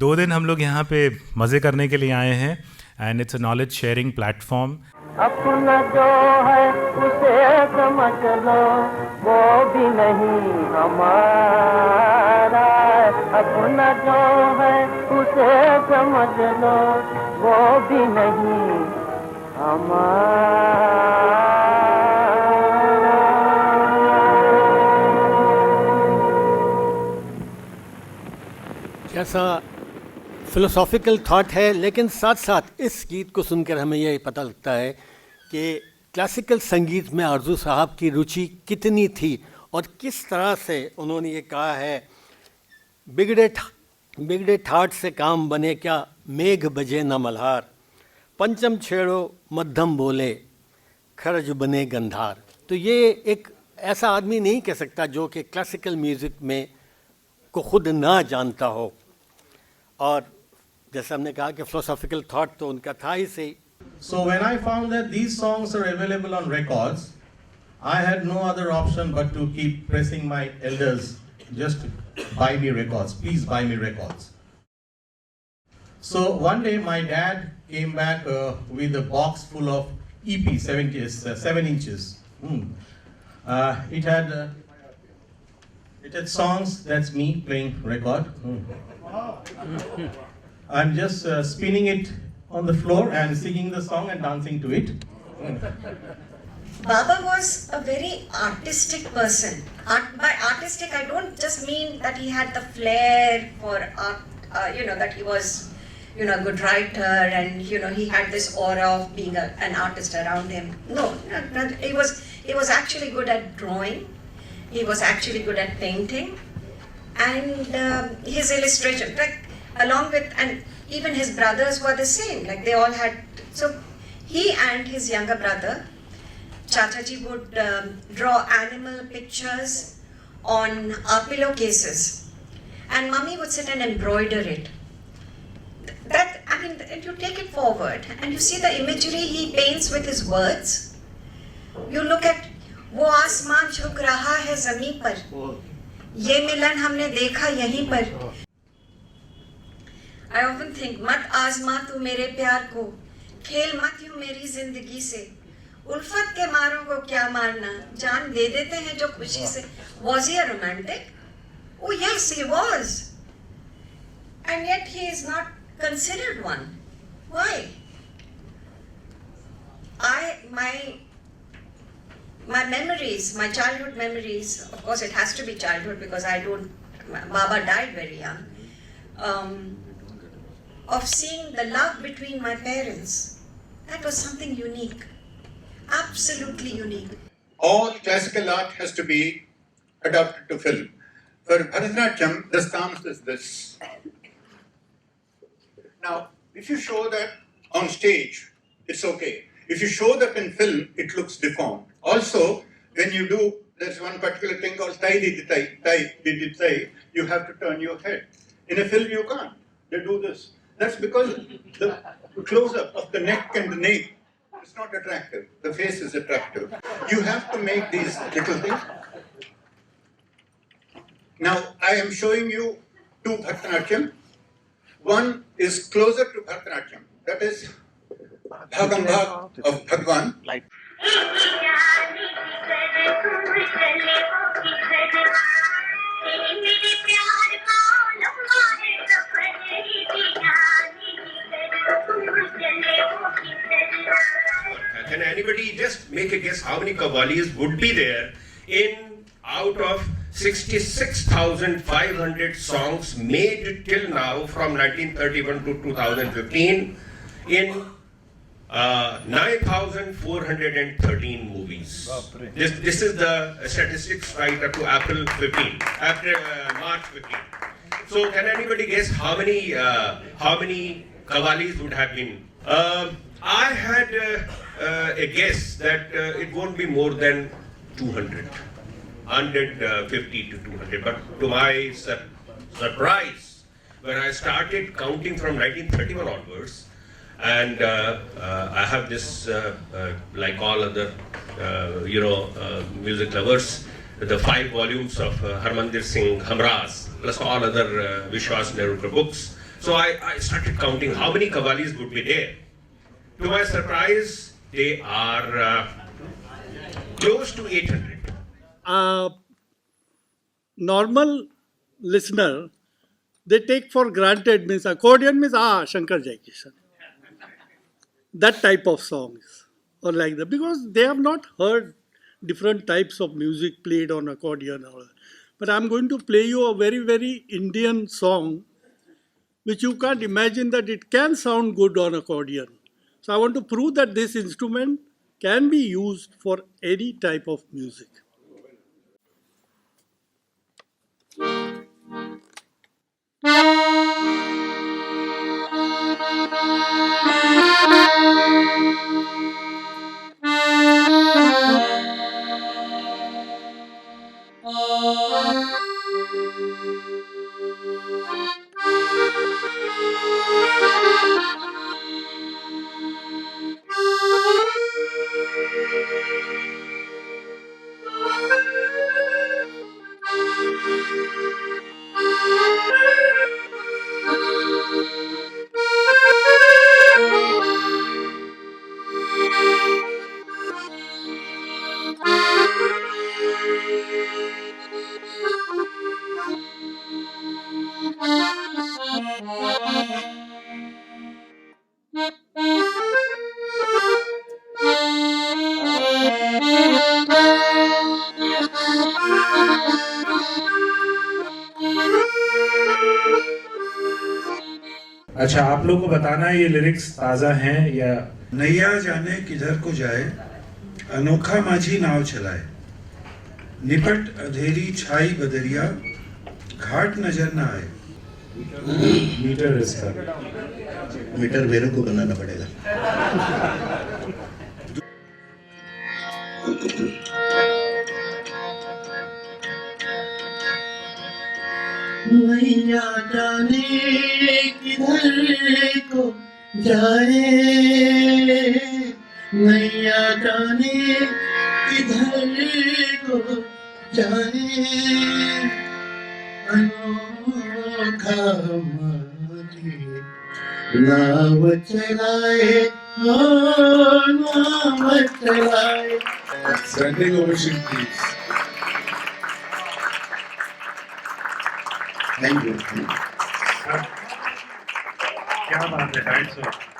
2 दिन हम लोग यहाँ पे मज़े करने के लिए आए हैं and it's a knowledge sharing platform. अपना जो है उसे समझ लो, वो भी नहीं हमारा. अपना जो है उसे समझ लो, वो भी नहीं हमारा. कैसा फिलोसॉफिकल थॉट है, लेकिन साथ साथ इस गीत को सुनकर हमें ये पता लगता है कि क्लासिकल संगीत में आरजू साहब की रुचि कितनी थी और किस तरह से उन्होंने ये कहा है, बिगड़े ठाट से काम बने क्या, मेघ बजे न मल्हार, पंचम छेड़ो मध्यम बोले, खरज बने गंधार. तो ये एक ऐसा आदमी नहीं कह सकता जो कि क्लासिकल म्यूज़िक में को खुद ना जानता हो. और जैसे हमने कहा कि फिलोसॉफिकल थॉट तो उनका था ही सही. So when I found that these songs are available on records, I had no other option but to keep pressing my elders, just buy me records, please buy me records. So one day my dad came back with a box full of EP 7 inches. It had songs, that's me playing record. I'm just spinning it on the floor and singing the song and dancing to it. Baba was a very artistic person. By artistic, I don't just mean that he had the flair for art, that he was, a good writer and, he had this aura of being an artist around him. No, he was actually good at drawing. He was actually good at painting. And his illustration, like, along with, and even his brothers were the same, like they all had, so he and his younger brother, Chachaji, would draw animal pictures on our pillowcases, and mummy would sit and embroider it. You take it forward and you see the imagery he paints with his words. You look at, वो आसमान झुक रहा है ज़मीं पर, ये मिलन हमने देखा यहीं पर. I often think, मत आजमा तू मेरे प्यार को, खेल मत यूं मेरी जिंदगी से, उल्फत के मारों को क्या मारना, जान दे देते हैं जो खुशी से. Was he a romantic? Oh yes, he was. And yet he is not considered one. Why? My memories, my childhood memories, of course it has to be childhood because Baba died very young, of seeing the love between my parents. That was something unique, absolutely unique. All classical art has to be adapted to film. For Bharatanatyam, the stance is this. Now, if you show that on stage, it's okay. If you show that in film, it looks deformed. Also, when you do, there's one particular thing called tai di tai, you have to turn your head. In a film, you can't. They do this. That's because the close-up of the neck and the nape is not attractive. The face is attractive. You have to make these little things. Now, I am showing you two Bharatanatyam. One is closer to Bharatanatyam. That is Bhagam Bhag of Bhagwan. Can anybody just make a guess how many qawwalis would be there out of 66,500 songs made till now from 1931 to 2015 in 9,413 movies. This is the statistics right up to April 15, after March 15. So can anybody guess how many qawwalis would have been? I had a guess that it won't be more than 200. 150 to 200, but to my surprise, when I started counting from 1931 onwards, and I have this, like all other, music lovers, the 5 volumes of Harmandir Singh Hamras, plus all other Vishwas Nerurkar books. So I started counting how many qawwalis would be there. To my surprise, they are close to 800. Normal listener, they take for granted means accordion means Shankar Jaikishan. That type of songs or like that because they have not heard different types of music played on accordion. But I'm going to play you a very, very Indian song which you can't imagine that it can sound good on accordion. So I want to prove that this instrument can be used for any type of music. अच्छा, आप लोग को बताना है ये lyrics ताज़ा हैं या नैया जाने किधर को जाए, अनोखा माझी नाव चलाए, निपट अंधेरी छाई बदरिया, घाट नजर न आए। मीटर इसका? मीटर मेरे को बनाना पड़ेगा। मैया जाने किधर को जाए, मैया जाने किधर को जाए, अनोखा माझी नाव चलाए, हो नाव चलाए। Standing ovation, please. Thank you. क्या बात है, 250